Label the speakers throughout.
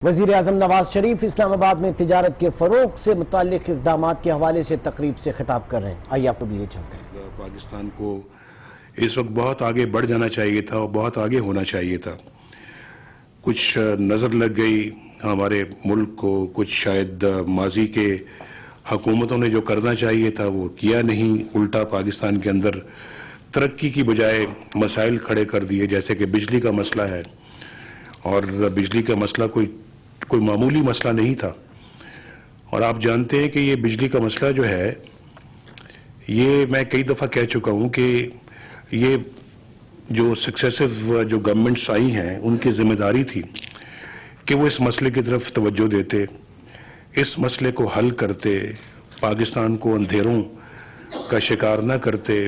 Speaker 1: وزیر اعظم نواز شریف اسلام آباد میں تجارت کے فروغ سے متعلق اقدامات کے حوالے سے تقریب سے خطاب کر رہے ہیں. آئیے آپ کو بھی یہ چلتے ہیں.
Speaker 2: پاکستان کو اس وقت بہت آگے بڑھ جانا چاہیے تھا اور بہت آگے ہونا چاہیے تھا. کچھ نظر لگ گئی ہمارے ملک کو، کچھ شاید ماضی کے حکومتوں نے جو کرنا چاہیے تھا وہ کیا نہیں. الٹا پاکستان کے اندر ترقی کی بجائے مسائل کھڑے کر دیے، جیسے کہ بجلی کا مسئلہ ہے. اور بجلی کا مسئلہ کوئی معمولی مسئلہ نہیں تھا. اور آپ جانتے ہیں کہ یہ بجلی کا مسئلہ جو ہے، یہ میں کئی دفعہ کہہ چکا ہوں کہ یہ جو سکسیسو جو گورنمنٹس آئی ہیں ان کی ذمہ داری تھی کہ وہ اس مسئلے کی طرف توجہ دیتے، اس مسئلے کو حل کرتے، پاکستان کو اندھیروں کا شکار نہ کرتے.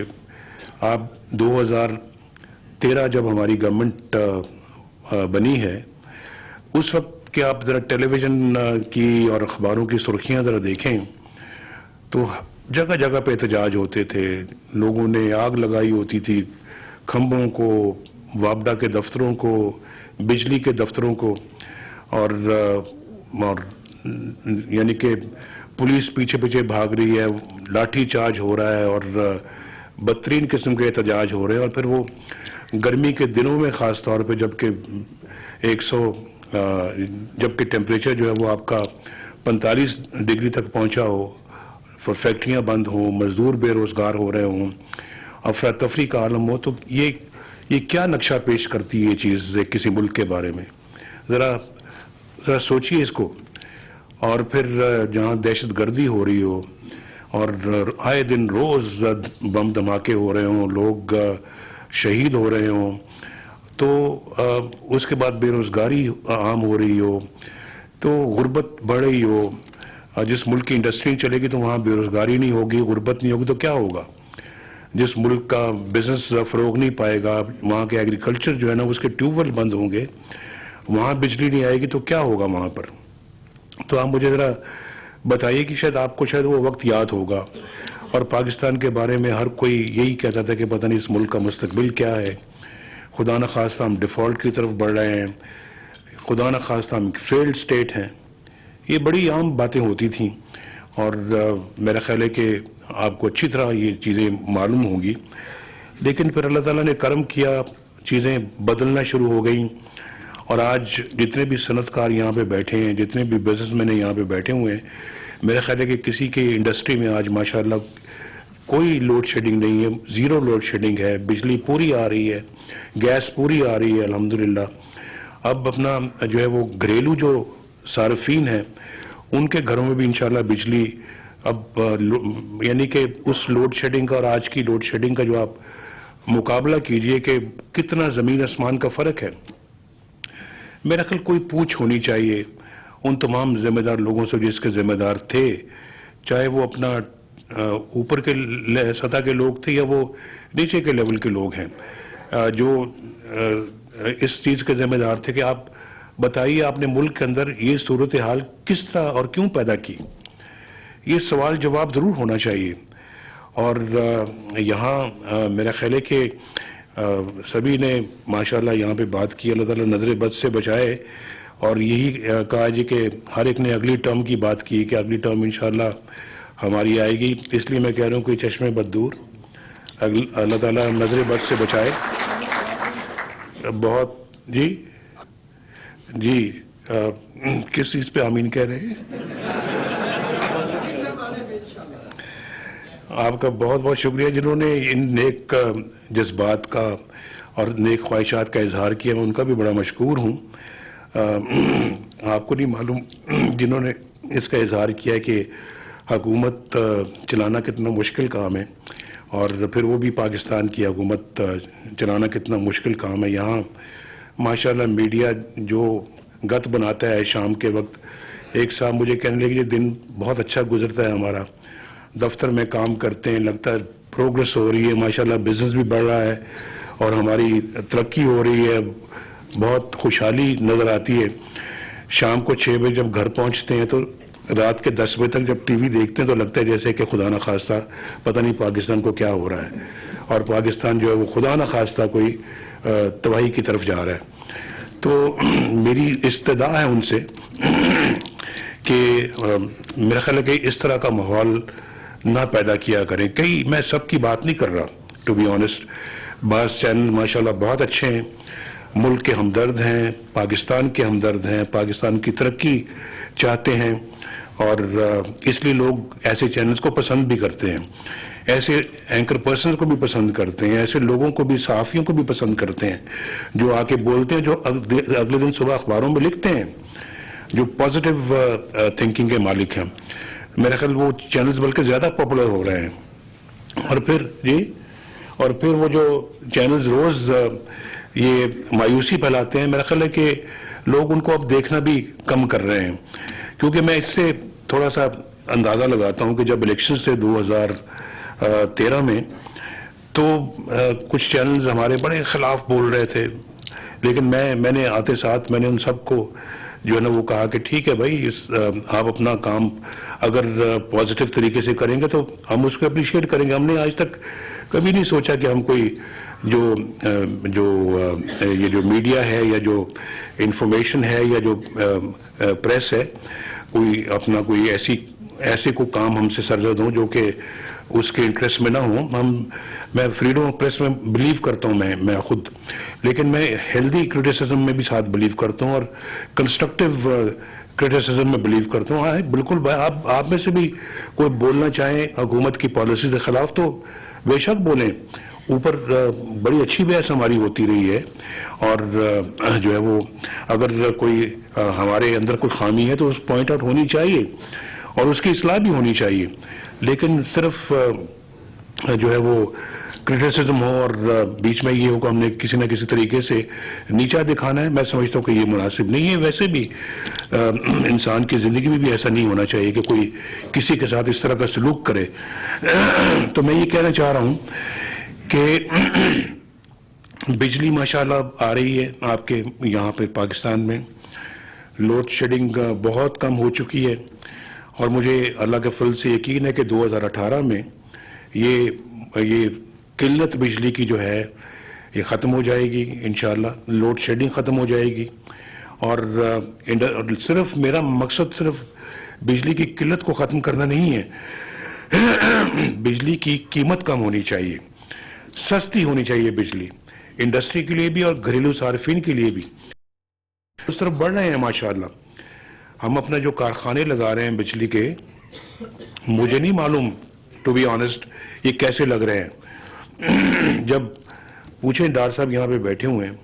Speaker 2: آپ 2013 جب ہماری گورنمنٹ بنی ہے، اس وقت کہ آپ ذرا ٹیلی ویژن کی اور اخباروں کی سرخیاں ذرا دیکھیں تو جگہ جگہ پہ احتجاج ہوتے تھے. لوگوں نے آگ لگائی ہوتی تھی کھمبوں کو، وابڈا کے دفتروں کو، بجلی کے دفتروں کو، اور یعنی کہ پولیس پیچھے پیچھے بھاگ رہی ہے، لاٹھی چارج ہو رہا ہے اور بدترین قسم کے احتجاج ہو رہے ہیں. اور پھر وہ گرمی کے دنوں میں خاص طور پہ جبکہ ٹیمپریچر جو ہے وہ آپ کا 45 ڈگری تک پہنچا ہو، فیکٹریاں بند ہوں، مزدور بے روزگار ہو رہے ہوں، افراتفری کا عالم ہو، تو یہ کیا نقشہ پیش کرتی ہے یہ چیز کسی ملک کے بارے میں؟ ذرا سوچیے اس کو. اور پھر جہاں دہشت گردی ہو رہی ہو اور آئے دن روز بم دھماکے ہو رہے ہوں، لوگ شہید ہو رہے ہوں، تو اس کے بعد بے روزگاری عام ہو رہی ہو، تو غربت بڑھ رہی ہو. جس ملک کی انڈسٹری چلے گی تو وہاں بے روزگاری نہیں ہوگی، غربت نہیں ہوگی، تو کیا ہوگا؟ جس ملک کا بزنس فروغ نہیں پائے گا، وہاں کے ایگریکلچر جو ہے نا اس کے ٹیوب ویل بند ہوں گے، وہاں بجلی نہیں آئے گی، تو کیا ہوگا وہاں پر؟ تو آپ مجھے ذرا بتائیے کہ شاید آپ کو شاید وہ وقت یاد ہوگا. اور پاکستان کے بارے میں ہر کوئی یہی کہتا تھا کہ پتہ نہیں اس ملک کا مستقبل کیا ہے، خدا نخواستہ ہم ڈیفالٹ کی طرف بڑھ رہے ہیں، خدا نخواستہ ہم فیلڈ سٹیٹ ہیں. یہ بڑی عام باتیں ہوتی تھیں، اور میرا خیال ہے کہ آپ کو اچھی طرح یہ چیزیں معلوم ہوں گی. لیکن پھر اللہ تعالیٰ نے کرم کیا، چیزیں بدلنا شروع ہو گئیں. اور آج جتنے بھی صنعت کار یہاں پہ بیٹھے ہیں، جتنے بھی بزنس مین یہاں پہ بیٹھے ہوئے ہیں، میرا خیال ہے کہ کسی کی انڈسٹری میں آج ماشاءاللہ کوئی لوڈ شیڈنگ نہیں ہے، زیرو لوڈ شیڈنگ ہے، بجلی پوری آ رہی ہے، گیس پوری آ رہی ہے الحمدللہ. اب اپنا جو ہے وہ گھریلو جو صارفین ہیں ان کے گھروں میں بھی انشاءاللہ بجلی اب یعنی کہ اس لوڈ شیڈنگ کا اور آج کی لوڈ شیڈنگ کا جو آپ مقابلہ کیجئے کہ کتنا زمین آسمان کا فرق ہے. میرا خیال کوئی پوچھ ہونی چاہیے ان تمام ذمہ دار لوگوں سے جس کے ذمہ دار تھے، چاہے وہ اپنا اوپر کے سطح کے لوگ تھے یا وہ نیچے کے لیول کے لوگ ہیں، جو اس چیز کے ذمہ دار تھے کہ آپ بتائیے آپ نے ملک کے اندر یہ صورتحال کس طرح اور کیوں پیدا کی. یہ سوال جواب ضرور ہونا چاہیے. اور یہاں میرا خیال ہے کہ سبھی نے ماشاءاللہ یہاں پہ بات کی، اللہ تعالیٰ نظر بد سے بچائے. اور یہی کہا جی کہ ہر ایک نے اگلی ٹرم کی بات کی کہ اگلی ٹرم انشاءاللہ ہماری آئے گی. اس لیے میں کہہ رہا ہوں کہ چشمے بد دور، اللہ تعالیٰ نظر بد سے بچائے. بہت جی کس چیز پہ آمین کہہ رہے ہیں؟ آپ کا بہت بہت شکریہ جنہوں نے ان نیک جذبات کا اور نیک خواہشات کا اظہار کیا، میں ان کا بھی بڑا مشکور ہوں. آپ کو نہیں معلوم جنہوں نے اس کا اظہار کیا کہ حکومت چلانا کتنا مشکل کام ہے، اور پھر وہ بھی پاکستان کی حکومت چلانا کتنا مشکل کام ہے. یہاں ماشاءاللہ میڈیا جو گت بناتا ہے شام کے وقت، ایک صاحب مجھے کہنے لگے کہ دن بہت اچھا گزرتا ہے ہمارا، دفتر میں کام کرتے ہیں، لگتا ہے پروگریس ہو رہی ہے، ماشاءاللہ بزنس بھی بڑھ رہا ہے اور ہماری ترقی ہو رہی ہے، بہت خوشحالی نظر آتی ہے. شام کو 6 بجے جب گھر پہنچتے ہیں تو رات کے 10 بجے تک جب ٹی وی دیکھتے ہیں تو لگتا ہے جیسے کہ خدا نخواستہ پتہ نہیں پاکستان کو کیا ہو رہا ہے، اور پاکستان جو ہے وہ خدا نخواستہ کوئی تباہی کی طرف جا رہا ہے. تو میری استدعا ہے ان سے کہ میرا خیال ہے کہ اس طرح کا ماحول نہ پیدا کیا کریں. میں سب کی بات نہیں کر رہا, ٹو بی آنیسٹ. بعض چینل ماشاءاللہ بہت اچھے ہیں, ملک کے ہمدرد ہیں, پاکستان کے ہمدرد ہیں, پاکستان کی ترقی چاہتے ہیں, اور اس لیے لوگ ایسے چینلز کو پسند بھی کرتے ہیں, ایسے اینکر پرسنز کو بھی پسند کرتے ہیں, ایسے لوگوں کو بھی, صحافیوں کو بھی پسند کرتے ہیں جو آ کے بولتے ہیں, جو اگلے دن صبح اخباروں میں لکھتے ہیں, جو پازیٹیو تھنکنگ کے مالک ہیں. میرا خیال وہ چینلز بلکہ زیادہ پاپولر ہو رہے ہیں. اور پھر وہ جو چینلز روز یہ مایوسی پھیلاتے ہیں, میرا خیال ہے کہ لوگ ان کو اب دیکھنا بھی کم کر رہے ہیں. کیونکہ میں اس سے تھوڑا سا اندازہ لگاتا ہوں کہ جب الیکشن سے 2013 میں تو کچھ چینلز ہمارے بڑے خلاف بول رہے تھے, لیکن میں نے آتے ساتھ میں نے ان سب کو جو ہے نا وہ کہا کہ ٹھیک ہے بھائی, آپ اپنا کام اگر پازیٹیو طریقے سے کریں گے تو ہم اس کو اپریشیٹ کریں گے. ہم نے آج تک کبھی نہیں سوچا کہ ہم کوئی یہ جو میڈیا ہے یا جو انفارمیشن ہے یا جو پریس ہے, کوئی اپنا کوئی ایسے کو کام ہم سے سرزد ہوں جو کہ اس کے انٹرسٹ میں نہ ہوں. میں فریڈم آف پریس میں بلیو کرتا ہوں میں خود, لیکن میں ہیلدی کرٹیسزم میں بھی ساتھ بلیو کرتا ہوں اور کنسٹرکٹیو کرٹیسزم میں بلیو کرتا ہوں. بالکل آپ میں سے بھی کوئی بولنا چاہیں حکومت کی پالیسی کے خلاف تو بے شک بولیں. اوپر بڑی اچھی بحث ہماری ہوتی رہی ہے, اور جو ہے وہ اگر کوئی ہمارے اندر کوئی خامی ہے تو اس پوائنٹ آؤٹ ہونی چاہیے اور اس کی اصلاح بھی ہونی چاہیے. لیکن صرف جو ہے وہ کرٹیسزم ہو اور بیچ میں یہ ہو کہ ہم نے کسی نہ کسی طریقے سے نیچا دکھانا ہے, میں سمجھتا ہوں کہ یہ مناسب نہیں ہے. ویسے بھی انسان کی زندگی میں بھی ایسا نہیں ہونا چاہیے کہ کوئی کسی کے ساتھ اس طرح کا سلوک کرے. تو میں یہ کہنا چاہ رہا ہوں کہ بجلی ماشاءاللہ آ رہی ہے آپ کے یہاں پہ پاکستان میں. لوڈ شیڈنگ بہت کم ہو چکی ہے, اور مجھے اللہ کے فضل سے یقین ہے کہ 2018 میں یہ قلت بجلی کی جو ہے یہ ختم ہو جائے گی انشاءاللہ. لوڈ شیڈنگ ختم ہو جائے گی, اور صرف میرا مقصد صرف بجلی کی قلت کو ختم کرنا نہیں ہے, بجلی کی قیمت کم ہونی چاہیے, سستی ہونی چاہیے بجلی, انڈسٹری کے لیے بھی اور گھریلو صارفین کے لیے بھی. اس طرف بڑھ رہے ہیں ماشاءاللہ. ہم اپنا جو کارخانے لگا رہے ہیں بجلی کے, مجھے نہیں معلوم ٹو بی آنیسٹ یہ کیسے لگ رہے ہیں. جب پوچھیں ڈاکٹر صاحب یہاں پہ بیٹھے ہوئے ہیں,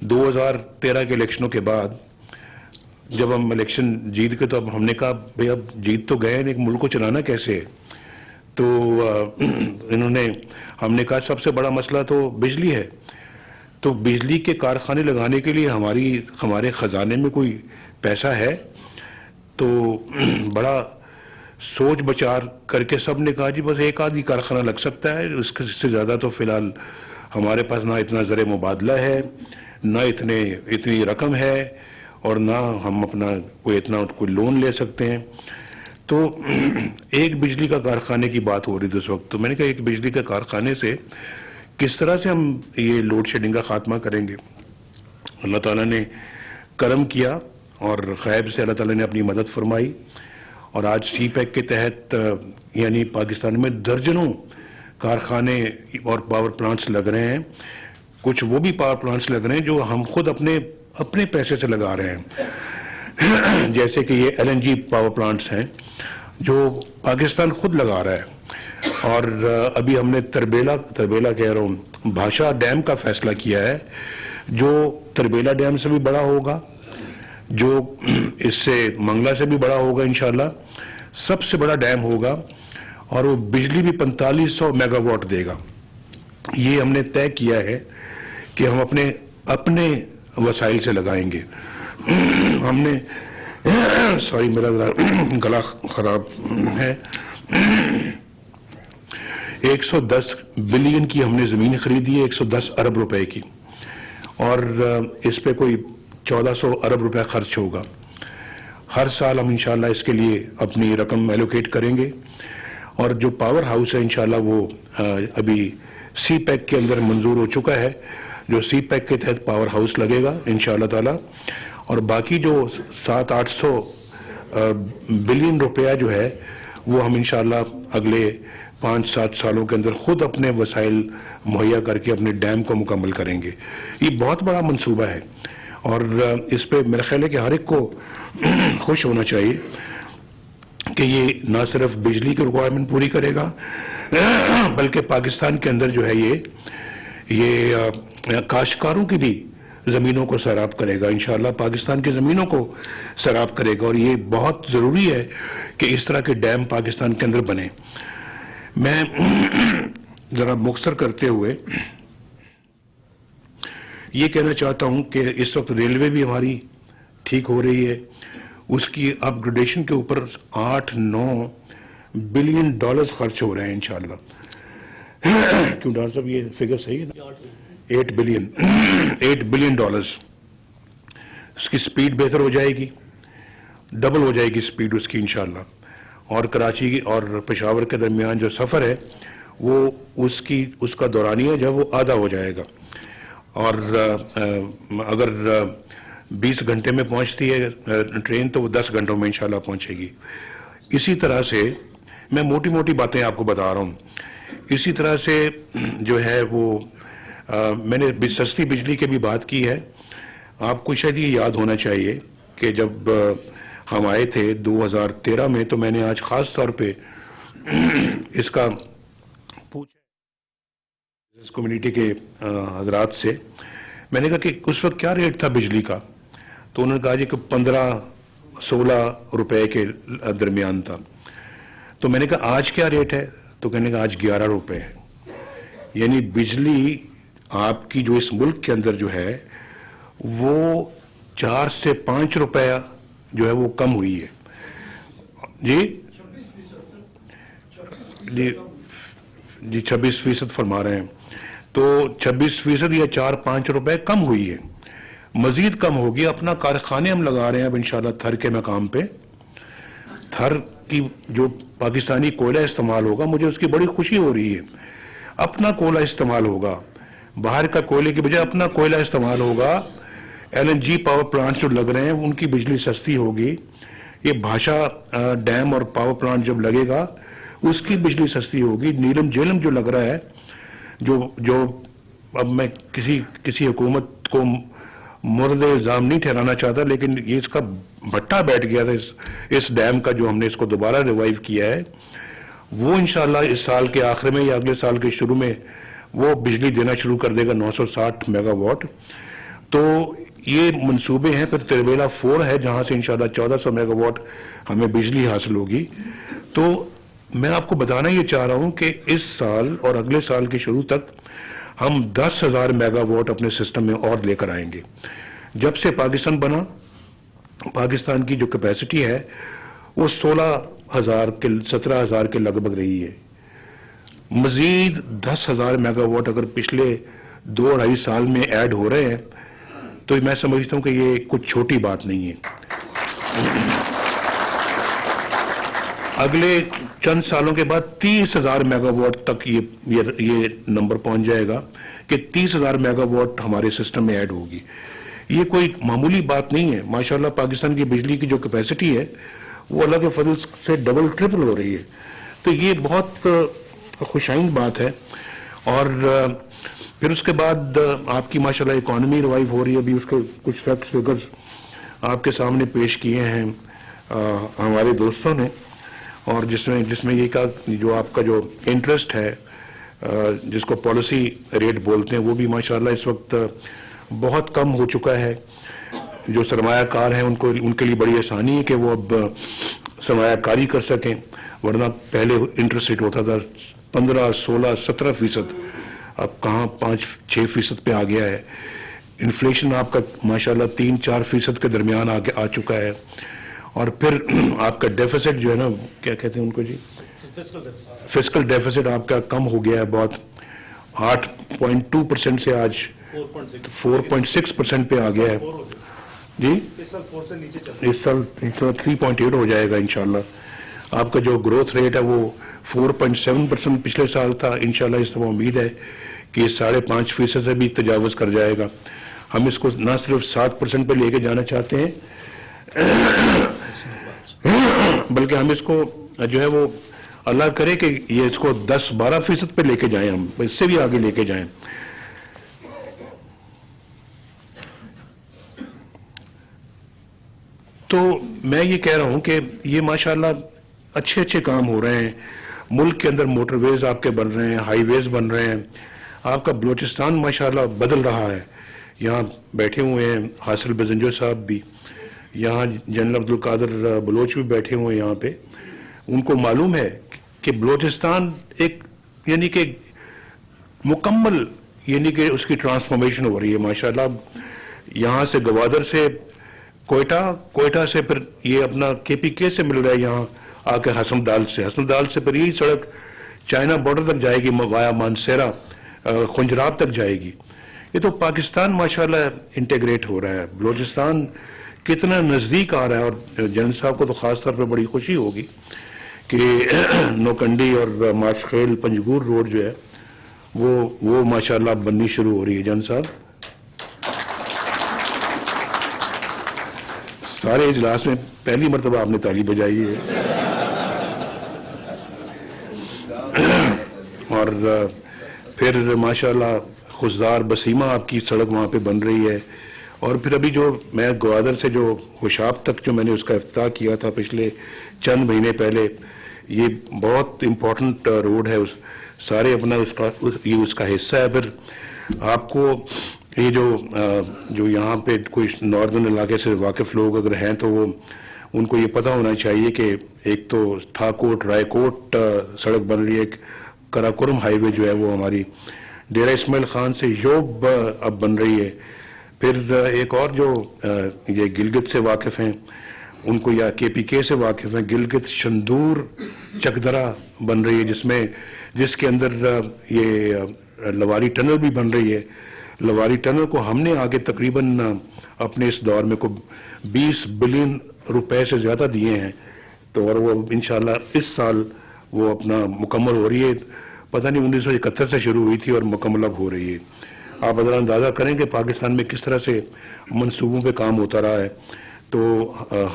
Speaker 2: 2013 کے الیکشنوں کے بعد جب ہم الیکشن جیت کے تو اب ہم نے کہا بھئی اب جیت تو گئے ہیں, ملک کو چلانا کیسے ہے. تو ہم نے کہا سب سے بڑا مسئلہ تو بجلی ہے, تو بجلی کے کارخانے لگانے کے لیے ہمارے خزانے میں کوئی پیسہ ہے. تو بڑا سوچ بچار کر کے سب نے کہا جی بس ایک آدھی کارخانہ لگ سکتا ہے, اس سے زیادہ تو فی الحال ہمارے پاس نہ اتنا زر مبادلہ ہے, نہ اتنی رقم ہے, اور نہ ہم اپنا کوئی لون لے سکتے ہیں. تو ایک بجلی کا کارخانے کی بات ہو رہی تھی اس وقت. تو میں نے کہا ایک بجلی کے کارخانے سے کس طرح سے ہم یہ لوڈ شیڈنگ کا خاتمہ کریں گے. اللہ تعالیٰ نے کرم کیا اور غیب سے اللہ تعالیٰ نے اپنی مدد فرمائی, اور آج سی پیک کے تحت یعنی پاکستان میں درجنوں کارخانے اور پاور پلانٹس لگ رہے ہیں. کچھ وہ بھی پاور پلانٹس لگ رہے ہیں جو ہم خود اپنے پیسے سے لگا رہے ہیں, جیسے کہ یہ LNG پاور پلانٹس ہیں جو پاکستان خود لگا رہا ہے. اور ابھی ہم نے تربیلا کہہ رہا ہوں, بھاشا ڈیم کا فیصلہ کیا ہے, جو تربیلا ڈیم سے بھی بڑا ہوگا, جو اس سے منگلہ سے بھی بڑا ہوگا انشاءاللہ, سب سے بڑا ڈیم ہوگا, اور وہ بجلی بھی 4500 میگا واٹ دے گا. یہ ہم نے طے کیا ہے کہ ہم اپنے وسائل سے لگائیں گے. ہم نے سوری میرا گلا خراب ہے, 110 بلین کی ہم نے زمین خریدی ہے, 110 ارب روپے کی, اور اس پہ کوئی 1400 ارب روپے خرچ ہوگا. ہر سال ہم انشاءاللہ اس کے لیے اپنی رقم ایلوکیٹ کریں گے, اور جو پاور ہاؤس ہے انشاءاللہ وہ ابھی سی پیک کے اندر منظور ہو چکا ہے. جو سی پیک کے تحت پاور ہاؤس لگے گا انشاءاللہ تعالی، اور باقی جو 700-800 بلین روپیہ جو ہے وہ ہم انشاءاللہ اگلے 5-7 سالوں کے اندر خود اپنے وسائل مہیا کر کے اپنے ڈیم کو مکمل کریں گے۔ یہ بہت بڑا منصوبہ ہے اور اس پہ میرا خیال ہے کہ ہر ایک کو خوش ہونا چاہیے کہ یہ نہ صرف بجلی کی ریکوائرمنٹ پوری کرے گا بلکہ پاکستان کے اندر جو ہے یہ کاشتکاروں کی بھی زمینوں کو سیراب کرے گا، انشاءاللہ پاکستان کی زمینوں کو سیراب کرے گا، اور یہ بہت ضروری ہے کہ اس طرح کے ڈیم پاکستان کے اندر بنے۔ میں ذرا مختصر کرتے ہوئے یہ کہنا چاہتا ہوں کہ اس وقت ریلوے بھی ہماری ٹھیک ہو رہی ہے، اس کی اپ گریڈیشن کے اوپر 8-9 بلین ڈالرز خرچ ہو رہے ہیں انشاءاللہ۔ کیوں ڈاکٹر صاحب یہ فگر صحیح ہے نا؟ 8 بلین ڈالرز۔ اس کی سپیڈ بہتر ہو جائے گی، ڈبل ہو جائے گی سپیڈ اس کی انشاءاللہ، اور کراچی اور پشاور کے درمیان جو سفر ہے وہ اس کا دورانیہ جو ہے وہ آدھا ہو جائے گا، اور اگر 20 گھنٹے میں پہنچتی ہے ٹرین تو وہ 10 گھنٹوں میں انشاءاللہ پہنچے گی۔ اسی طرح سے میں موٹی موٹی باتیں آپ کو بتا رہا ہوں، اسی طرح سے جو ہے وہ میں نے سستی بجلی کی بھی بات کی ہے۔ آپ کو شاید یہ یاد ہونا چاہیے کہ جب ہم آئے تھے 2013 میں تو میں نے آج خاص طور پہ اس کا پوچھا اس کمیونٹی کے حضرات سے، میں نے کہا کہ اس وقت کیا ریٹ تھا بجلی کا، تو انہوں نے کہا جی کہ 15-16 روپے کے درمیان تھا۔ تو میں نے کہا آج کیا ریٹ ہے، تو کہنے کا آج 11 روپے ہے۔ یعنی بجلی آپ کی جو اس ملک کے اندر جو ہے وہ 4 سے 5 روپے جو ہے وہ کم ہوئی ہے۔ جی 26% فرما رہے ہیں، تو 26% یا 4-5 روپے کم ہوئی ہے، مزید کم ہوگی۔ اپنا کارخانے ہم لگا رہے ہیں اب انشاءاللہ تھر کے مقام پہ، تھر کی جو پاکستانی کوئلہ استعمال ہوگا، مجھے اس کی بڑی خوشی ہو رہی ہے۔ اپنا کوئلہ استعمال ہوگا، باہر کا کوئلے کی بجائے اپنا کوئلہ استعمال ہوگا۔ LNG پاور پلانٹ جو لگ رہے ہیں ان کی بجلی سستی ہوگی۔ یہ بھاشا ڈیم اور پاور پلانٹ جب لگے گا اس کی بجلی سستی ہوگی۔ نیلم جیلم جو لگ رہا ہے، جو اب میں کسی حکومت کو مورد الزام نہیں ٹھہرانا چاہتا، لیکن یہ اس کا بھٹا بیٹھ گیا تھا اس ڈیم کا، جو ہم نے اس کو دوبارہ ریوائیو کیا ہے، وہ انشاءاللہ اس سال کے آخر میں یا اگلے سال کے شروع میں وہ بجلی دینا شروع کر دے گا 960 میگا واٹ۔ تو یہ منصوبے ہیں۔ پھر تربیلا 4 ہے جہاں سے انشاءاللہ 1400 میگا واٹ ہمیں بجلی حاصل ہوگی۔ تو میں آپ کو بتانا یہ چاہ رہا ہوں کہ اس سال اور اگلے سال کے شروع تک ہم 10,000 میگا واٹ اپنے سسٹم میں اور لے کر آئیں گے۔ جب سے پاکستان بنا، پاکستان کی جو کیپیسٹی ہے وہ 17,000 کے لگ بھگ رہی ہے۔ مزید 10,000 میگا واٹ اگر پچھلے 2-2.5 سال میں ایڈ ہو رہے ہیں تو میں سمجھتا ہوں کہ یہ کچھ چھوٹی بات نہیں ہے۔ اگلے چند سالوں کے بعد 30,000 میگا واٹ تک یہ نمبر پہنچ جائے گا کہ 30,000 میگا واٹ ہمارے سسٹم میں ایڈ ہوگی۔ یہ کوئی معمولی بات نہیں ہے۔ ماشاءاللہ پاکستان کی بجلی کی جو کیپیسٹی ہے وہ اللہ کے فضل سے ڈبل ٹرپل ہو رہی ہے، تو یہ بہت خوشائند بات ہے۔ اور پھر اس کے بعد آپ کی ماشاءاللہ اکانومی ریوائیو ہو رہی ہے۔ ابھی اس کے کچھ فیکٹس فگرز آپ کے سامنے پیش کیے ہیں ہمارے دوستوں نے، اور جس میں یہ کہا جو آپ کا جو انٹرسٹ ہے جس کو پالیسی ریٹ بولتے ہیں وہ بھی ماشاءاللہ اس وقت بہت کم ہو چکا ہے۔ جو سرمایہ کار ہیں ان کے لیے بڑی آسانی ہے کہ وہ اب سرمایہ کاری کر سکیں، ورنہ پہلے انٹرسٹ ریٹ ہوتا تھا 15, 16, 17%، اب کہاں 5-6% پہ آ گیا ہے۔ انفلیشن آپ کا ماشاءاللہ 3-4% کے درمیان آ چکا ہے۔ اور پھر آپ کا ڈیفیسٹ جو ہے نا، کیا کہتے ہیں ان کو جی، فسکل ڈیفیسٹ آپ کا کم ہو گیا ہے بہت، 8.2% سے آج 4.6% پہ آ گیا ہے جی۔ اس سال 3.8 ہو جائے گا انشاءاللہ۔ آپ کا جو گروتھ ریٹ ہے وہ 4.7% پچھلے سال تھا۔ انشاءاللہ اس طرح امید ہے کہ یہ 5.5% سے بھی تجاوز کر جائے گا. ہم اس کو نہ صرف 7% پہ لے کے جانا چاہتے ہیں بلکہ ہم اس کو جو ہے وہ اللہ کرے کہ یہ اس کو 10-12% پہ لے کے جائیں, ہم اس سے بھی آگے لے کے جائیں. تو میں یہ کہہ رہا ہوں کہ یہ ماشاءاللہ اچھے کام ہو رہے ہیں. ملک کے اندر موٹر ویز آپ کے بن رہے ہیں, ہائی ویز بن رہے ہیں. آپ کا بلوچستان ماشاءاللہ بدل رہا ہے. یہاں بیٹھے ہوئے ہیں حاصل بزنجو صاحب بھی, یہاں جنرل عبدالقادر بلوچ بھی بیٹھے ہوئے ہیں یہاں پہ. ان کو معلوم ہے کہ بلوچستان ایک یعنی کہ مکمل یعنی کہ اس کی ٹرانسفارمیشن ہو رہی ہے ماشاءاللہ. یہاں سے گوادر سے کوئٹہ سے پھر یہ اپنا KPK سے مل رہا ہے, یہاں آ کے ہسمدال سے پھر یہی سڑک چائنا بارڈر تک جائے گی, وایا مانسیرا خنجراب تک جائے گی. یہ تو پاکستان ماشاءاللہ انٹیگریٹ ہو رہا ہے. بلوچستان کتنا نزدیک آ رہا ہے. اور جنرل صاحب کو تو خاص طور پہ بڑی خوشی ہوگی کہ نوکنڈی اور ماشخیل پنجگور روڈ جو ہے وہ ماشاءاللہ بننی شروع ہو رہی ہے. جنرل صاحب سارے اجلاس میں پہلی مرتبہ آپ نے تالی بجائی ہے. اور پھر ماشاءاللہ خزدار بسیمہ آپ کی سڑک وہاں پہ بن رہی ہے. اور پھر ابھی جو میں گوادر سے جو خوشاب تک جو میں نے اس کا افتتاح کیا تھا پچھلے چند مہینے پہلے, یہ بہت امپورٹنٹ روڈ ہے. سارے اپنا اس کا حصہ ہے. پھر آپ کو یہ جو یہاں پہ کوئی ناردرن علاقے سے واقف لوگ اگر ہیں تو وہ ان کو یہ پتہ ہونا چاہیے کہ ایک تو تھاکوٹ رائے کوٹ سڑک بن رہی ہے, ایک کراکرم ہائی وے جو ہے وہ ہماری ڈیرہ اسماعیل خان سے یوب اب بن رہی ہے. پھر ایک اور جو یہ گلگت سے واقف ہیں ان کو یا KPK سے واقف ہیں, گلگت شندور چکدرا بن رہی ہے جس کے اندر یہ لواری ٹنل بھی بن رہی ہے. لواری ٹنل کو ہم نے آگے تقریباً اپنے اس دور میں کو 20 بلین روپے سے زیادہ دیے ہیں. تو اور وہ انشاءاللہ اس سال وہ اپنا مکمل ہو رہی ہے. پتہ نہیں 1971 سے شروع ہوئی تھی اور مکمل اب ہو رہی ہے. آپ ذرا اندازہ کریں کہ پاکستان میں کس طرح سے منصوبوں پہ کام ہوتا رہا ہے. تو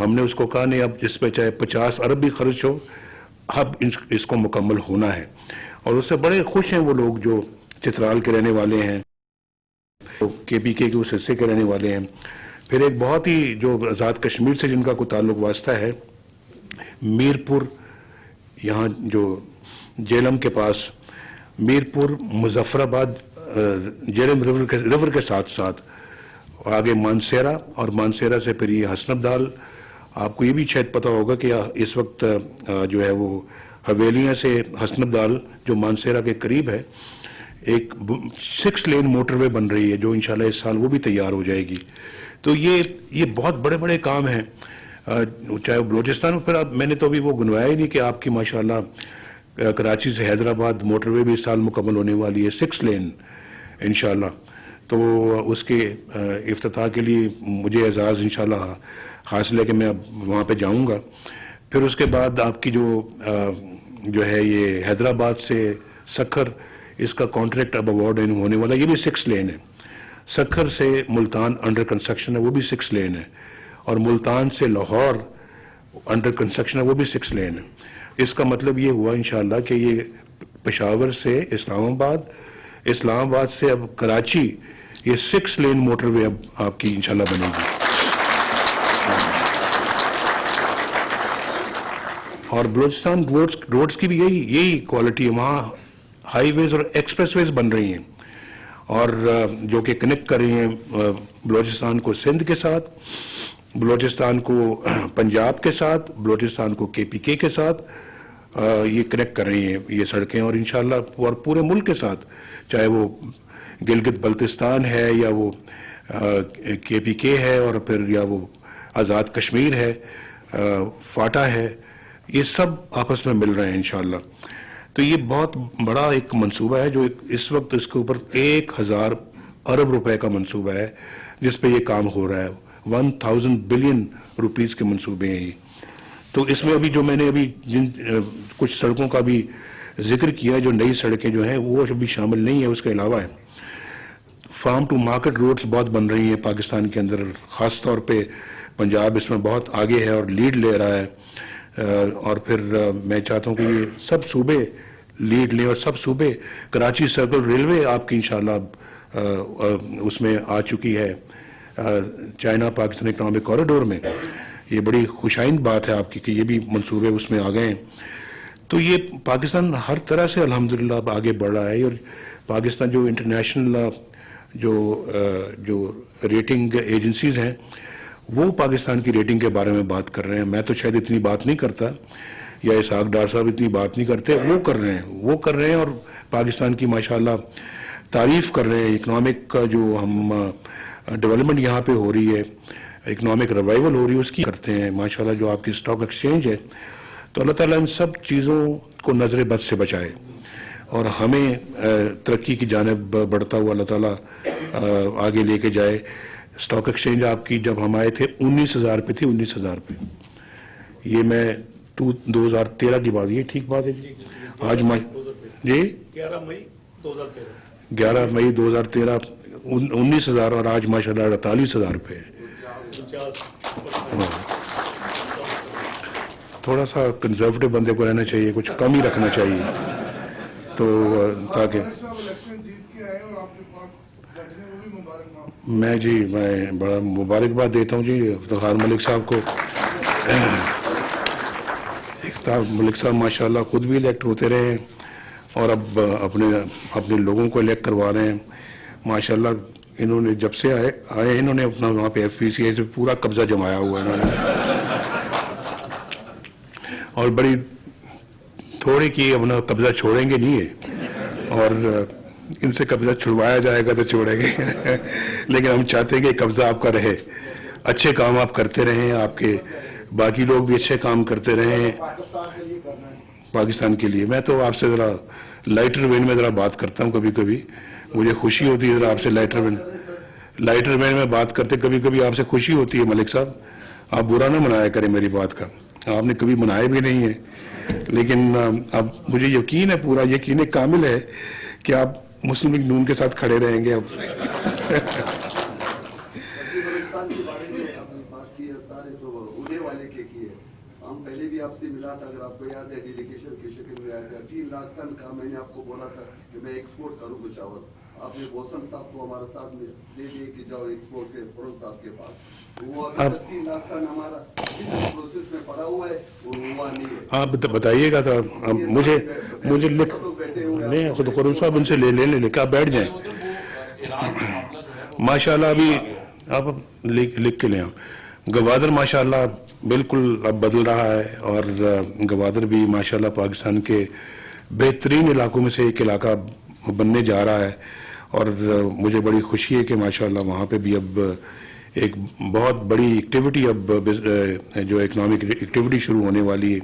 Speaker 2: ہم نے اس کو کہا نہیں, اب جس پہ چاہے 50 ارب بھی خرچ ہو, اب اس کو مکمل ہونا ہے. اور اس سے بڑے خوش ہیں وہ لوگ جو چترال کے رہنے والے ہیں, KPK کے اس حصے کے رہنے والے ہیں. پھر ایک بہت ہی جو آزاد کشمیر سے جن کا کوئی تعلق واسطہ ہے, میرپور یہاں جو جیلم کے پاس, میرپور مظفر آباد جیلم ریور کے ساتھ آگے مانسیرا, اور مانسیرا سے پھر یہ حسن ابدال. آپ کو یہ بھی شاید پتہ ہوگا کہ اس وقت جو ہے وہ حویلیاں سے حسن ابدال جو مانسیرا کے قریب ہے ایک 6 لین موٹر وے بن رہی ہے جو انشاءاللہ اس سال وہ بھی تیار ہو جائے گی. تو یہ بہت بڑے کام ہیں چاہے بلوچستان میں. پھر اب میں نے تو ابھی وہ گنوایا ہی نہیں کہ آپ کی ماشاءاللہ کراچی سے حیدرآباد موٹر وے بھی اس سال مکمل ہونے والی ہے 6 لین انشاءاللہ. تو اس کے افتتاح کے لیے مجھے اعزاز انشاءاللہ حاصل ہے کہ میں اب وہاں پہ جاؤں گا. پھر اس کے بعد آپ کی جو ہے یہ حیدرآباد سے سکھر, اس کا کانٹریکٹ اب ایوارڈ ہونے والا, یہ بھی 6 لین ہے. سکھر سے ملتان انڈر کنسٹرکشن ہے, وہ بھی 6 لین ہے. اور ملتان سے لاہور انڈر کنسٹرکشن ہے, وہ بھی 6 لین ہے. اس کا مطلب یہ ہوا انشاءاللہ کہ یہ پشاور سے اسلام آباد سے اب کراچی, یہ 6 لین موٹر وے اب آپ کی انشاءاللہ بنے گی. اور بلوچستان روڈز کی بھی یہی کوالٹی ہے. وہاں ہائی ویز اور ایکسپریس ویز بن رہی ہیں اور جو کہ کنیکٹ کر رہی ہیں بلوچستان کو سندھ کے ساتھ, بلوچستان کو پنجاب کے ساتھ, بلوچستان کو KPK کے ساتھ یہ کنیکٹ کر رہی ہیں یہ سڑکیں. اور انشاءاللہ اور پورے ملک کے ساتھ, چاہے وہ گلگت بلتستان ہے یا وہ KPK ہے اور پھر یا وہ آزاد کشمیر ہے, فاٹا ہے, یہ سب آپس میں مل رہے ہیں انشاءاللہ. تو یہ بہت بڑا ایک منصوبہ ہے جو اس وقت اس کے اوپر 1000 ارب روپے کا منصوبہ ہے جس پہ یہ کام ہو رہا ہے. 1000 بلین روپیز کے منصوبے ہیں یہ. تو اس میں ابھی جو میں نے ابھی کچھ سڑکوں کا بھی ذکر کیا جو نئی سڑکیں جو ہیں وہ ابھی شامل نہیں ہیں، اس کے علاوہ ہے فارم ٹو مارکیٹ روڈز بہت بن رہی ہیں پاکستان کے اندر، خاص طور پہ پنجاب اس میں بہت آگے ہے اور لیڈ لے رہا ہے، اور پھر میں چاہتا ہوں کہ یہ سب صوبے لیڈ لیں اور سب صوبے، کراچی سرکل ریلوے آپ کی انشاءاللہ اس میں آ چکی ہے چائنا پاکستان اکنامک کوریڈور میں، یہ بڑی خوشائند بات ہے آپ کی کہ یہ بھی منصوبے اس میں آ گئے ہیں. تو یہ پاکستان ہر طرح سے الحمدللہ اب آگے بڑھ رہا ہے، اور پاکستان جو انٹرنیشنل جو ریٹنگ ایجنسیز ہیں وہ پاکستان کی ریٹنگ کے بارے میں بات کر رہے ہیں. میں تو شاید اتنی بات نہیں کرتا، یا اسحاق ڈار صاحب اتنی بات نہیں کرتے، وہ کر رہے ہیں اور پاکستان کی ماشاءاللہ تعریف کر رہے ہیں. اکنامک کا جو ہم ڈیولپمنٹ یہاں پہ ہو رہی ہے، اکنامک ریوائول ہو رہی ہے، اس کی کرتے ہیں ماشاءاللہ. جو آپ کی اسٹاک ایکسچینج ہے، تو اللہ تعالیٰ ان سب چیزوں کو نظر بد سے بچائے اور ہمیں ترقی کی جانب بڑھتا ہوا اللہ تعالیٰ آگے لے کے جائے. اسٹاک ایکسچینج آپ کی جب ہم آئے تھے 19,000 پہ تھی، 19,000 پہ. یہ میں 2013 کی بات، یہ ٹھیک بات ہے جی؟ آج جی 11 مئی 2013 19,000 اور آج ماشاءاللہ 48,000 پہ ہے. تھوڑا سا کنزرویٹو بندے کو رہنا چاہیے، کچھ کم ہی رکھنا چاہیے تو تاکہ میں بڑا مبارکباد دیتا ہوں جی افتخار ملک صاحب کو. افتخار ملک صاحب ماشاءاللہ خود بھی الیکٹ ہوتے رہے ہیں اور اب اپنے لوگوں کو الیکٹ کروا رہے ہیں ماشاءاللہ. انہوں نے جب سے آئے انہوں نے اپنا وہاں پہ ایف پی سی اے سے پورا قبضہ جمایا ہوا ہے انہوں نے، اور بڑی تھوڑی کی اپنا قبضہ چھوڑیں گے نہیں ہے، اور ان سے قبضہ چھڑوایا جائے گا تو چھوڑیں گے لیکن ہم چاہتے ہیں کہ قبضہ آپ کا رہے، اچھے کام آپ کرتے رہیں، آپ کے باقی لوگ بھی اچھے کام کرتے رہیں پاکستان کے لیے. میں تو آپ سے ذرا لائٹر وین میں ذرا بات کرتا ہوں، کبھی کبھی مجھے خوشی ہوتی ہے ذرا آپ سے لائٹر وین میں بات کرتے، کبھی کبھی آپ سے خوشی ہوتی ہے. ملک صاحب آپ برا نہ منایا کریں میری بات کا، آپ نے کبھی منایا بھی نہیں ہے، لیکن اب مجھے یقین ہے، پورا یقین کامل ہے کہ آپ مسلم لیگ نون کے ساتھ کھڑے رہیں گے. اب
Speaker 3: ہم پہلے بھی آپ سے ملا تھا، اگر آپ کو یاد ہے ڈیلیگیشن کی شکل میں آیا تھا. 3 لاکھ ٹن کا میں نے آپ کو بولا تھا کہ میں ایکسپورٹ کروں گا چاول. آپ نے بوسن صاحب کو ہمارا ساتھ میں دے دیے کہ جاؤ ایکسپورٹ کے فورن صاحب کے پاس. وہ ابھی تک 3 لاکھ ٹن ہمارا پروسیس میں پڑا ہوا ہے، وہ ہوا نہیں ہے.
Speaker 2: آپ بتائیے گا تھا مجھے لکھ نہیں، خود قرم صاحب ان سے لے کے آپ بیٹھ جائیں ماشاءاللہ. ابھی آپ لکھ کے لیں. گوادر ماشاءاللہ بالکل اب بدل رہا ہے، اور گوادر بھی ماشاءاللہ پاکستان کے بہترین علاقوں میں سے ایک علاقہ بننے جا رہا ہے، اور مجھے بڑی خوشی ہے کہ ماشاءاللہ وہاں پہ بھی اب ایک بہت بڑی ایکٹیویٹی اب جو اکنامک ایکٹیویٹی شروع ہونے والی ہے.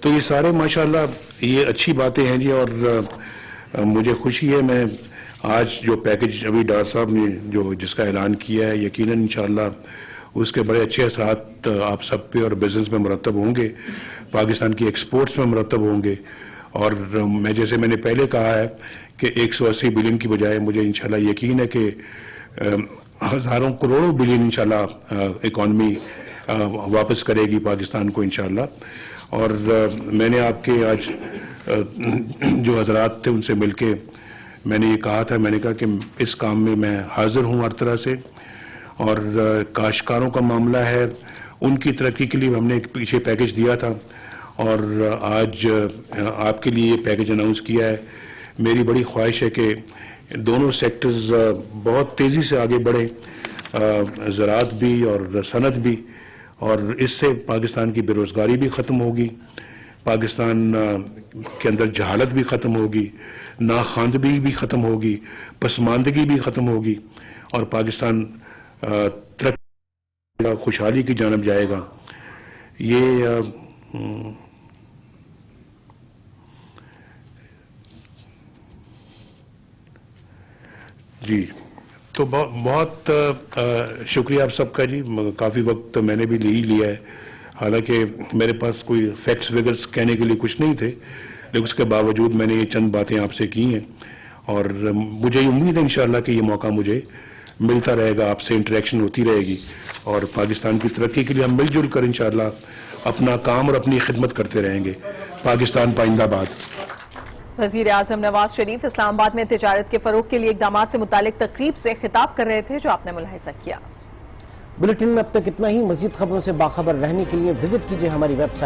Speaker 2: تو یہ سارے ماشاءاللہ یہ اچھی باتیں ہیں جی، اور مجھے خوشی ہے. میں آج جو پیکج ابھی ڈار صاحب نے جس کا اعلان کیا ہے، یقیناً انشاءاللہ اس کے بڑے اچھے اثرات آپ سب پہ اور بزنس میں مرتب ہوں گے، پاکستان کی ایکسپورٹس میں مرتب ہوں گے. اور جیسے میں نے پہلے کہا ہے کہ 180 بلین کی بجائے مجھے انشاءاللہ یقین ہے کہ ہزاروں کروڑوں بلین انشاءاللہ اکانومی واپس کرے گی پاکستان کو انشاءاللہ. اور میں نے آپ کے آج جو حضرات تھے ان سے مل کے میں نے یہ کہا تھا، میں نے کہا کہ اس کام میں حاضر ہوں ہر طرح سے. اور کاشتکاروں کا معاملہ ہے، ان کی ترقی کے لیے ہم نے ایک پیچھے پیکج دیا تھا، اور آج آپ کے لیے یہ پیکج اناؤنس کیا ہے. میری بڑی خواہش ہے کہ دونوں سیکٹرز بہت تیزی سے آگے بڑھیں، زراعت بھی اور صنعت بھی، اور اس سے پاکستان کی بے روزگاری بھی ختم ہوگی، پاکستان کے اندر جہالت بھی ختم ہوگی، ناخواندگی بھی ختم ہوگی، پسماندگی بھی ختم ہوگی، اور پاکستان ترقی خوشحالی کی جانب جائے گا. یہ جی تو بہت شکریہ آپ سب کا جی. کافی وقت میں نے بھی لے ہی لیا ہے، حالانکہ میرے پاس کوئی فیکٹس ویگرز کہنے کے لیے کچھ نہیں تھے، لیکن اس کے باوجود میں نے یہ چند باتیں آپ سے کی ہیں اور مجھے امید ہے انشاءاللہ کہ یہ موقع مجھے ملتا رہے گا، آپ سے انٹریکشن ہوتی رہے گی اور پاکستان کی ترقی کے لیے ہم مل جل کر انشاءاللہ اپنا کام اور اپنی خدمت کرتے رہیں گے۔ پاکستان پائندہ باد۔
Speaker 4: وزیر اعظم نواز شریف اسلام آباد میں تجارت کے فروغ کے لیے اقدامات سے متعلق تقریب سے خطاب کر رہے تھے، جو آپ نے ملاحظہ کیا۔
Speaker 1: بلیٹن میں اب تک اتنا ہی۔ مزید خبروں سے باخبر رہنے کے لیے وزٹ کیجئے ہماری ویب سائٹ